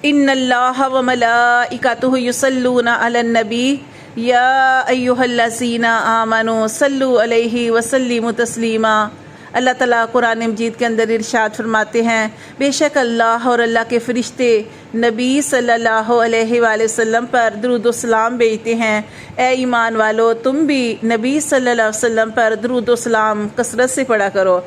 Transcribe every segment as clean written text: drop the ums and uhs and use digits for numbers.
ان اللہ و ملائکتہ یصلون علی النبی یا ایھا الذین آمنوا صلوا علیہ وسلموا تسلیما۔ اللہ تعالیٰ قرآن مجید کے اندر ارشاد فرماتے ہیں، بے شک اللہ اور اللہ کے فرشتے نبی صلی اللہ علیہ وآلہ وسلم پر درود و سلام بھیجتے ہیں۔ اے ایمان والو، تم بھی نبی صلی اللہ علیہ وسلم پر درود و سلام کثرت سے پڑھا کرو۔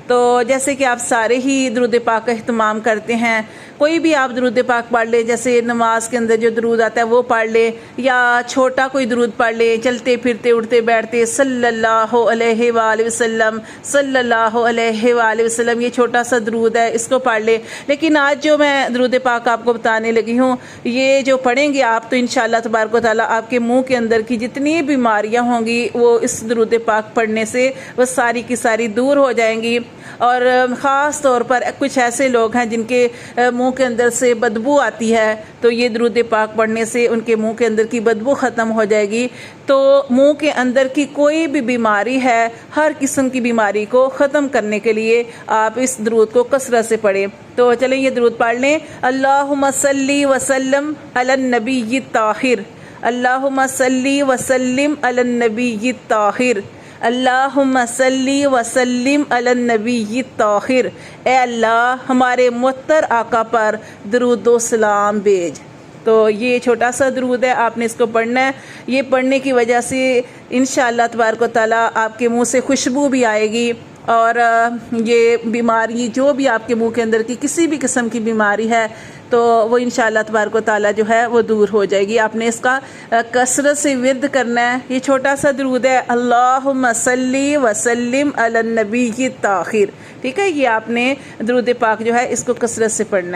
تو جیسے کہ آپ سارے ہی درود پاک کا اہتمام کرتے ہیں، کوئی بھی آپ درود پاک پڑھ لے، جیسے نماز کے اندر جو درود آتا ہے وہ پڑھ لے، یا چھوٹا کوئی درود پڑھ لے، چلتے پھرتے اٹھتے بیٹھتے صلی اللہ علیہ وآلہ وسلم، صلی اللہ علیہ وآلہ وسلم، یہ چھوٹا سا درود ہے، اس کو پڑھ لے۔ لیکن آج جو میں درود پاک آپ کو بتانے لگی ہوں، یہ جو پڑھیں گے آپ تو انشاءاللہ تبارک و تعالیٰ آپ کے منہ کے اندر کی جتنی بیماریاں ہوں گی وہ اس درود پاک پڑھنے سے وہ ساری کی ساری دور ہو جائیں گی۔ اور خاص طور پر کچھ ایسے لوگ ہیں جن کے منہ کے اندر سے بدبو آتی ہے، تو یہ درود پاک پڑھنے سے ان کے منہ کے اندر کی بدبو ختم ہو جائے گی۔ تو منہ کے اندر کی کوئی بھی بیماری ہے، ہر قسم کی بیماری کو ختم کرنے کے لیے آپ اس درود کو کثرت سے پڑھیں۔ تو چلیں یہ درود پڑھ لیں۔ اللہم صلی وسلم علی النبی الطاہر، اللہم صلی وسلم علی النبی الطاہر، اللہم صلی وسلم علی النبی الطاہر۔ اے اللہ ہمارے معطر آقا پر درود و سلام بھیج۔ تو یہ چھوٹا سا درود ہے، آپ نے اس کو پڑھنا ہے۔ یہ پڑھنے کی وجہ سے انشاءاللہ تبارک و تعالیٰ آپ کے منہ سے خوشبو بھی آئے گی، اور یہ بیماری جو بھی آپ کے منہ کے اندر کی کسی بھی قسم کی بیماری ہے تو وہ انشاءاللہ تبارک و تعالیٰ جو ہے وہ دور ہو جائے گی۔ آپ نے اس کا کثرت سے ورد کرنا ہے۔ یہ چھوٹا سا درود ہے، اللہم صلی وسلم علی النبی الطاہر، ٹھیک ہے؟ یہ آپ نے درود پاک جو ہے اس کو کثرت سے پڑھنا ہے۔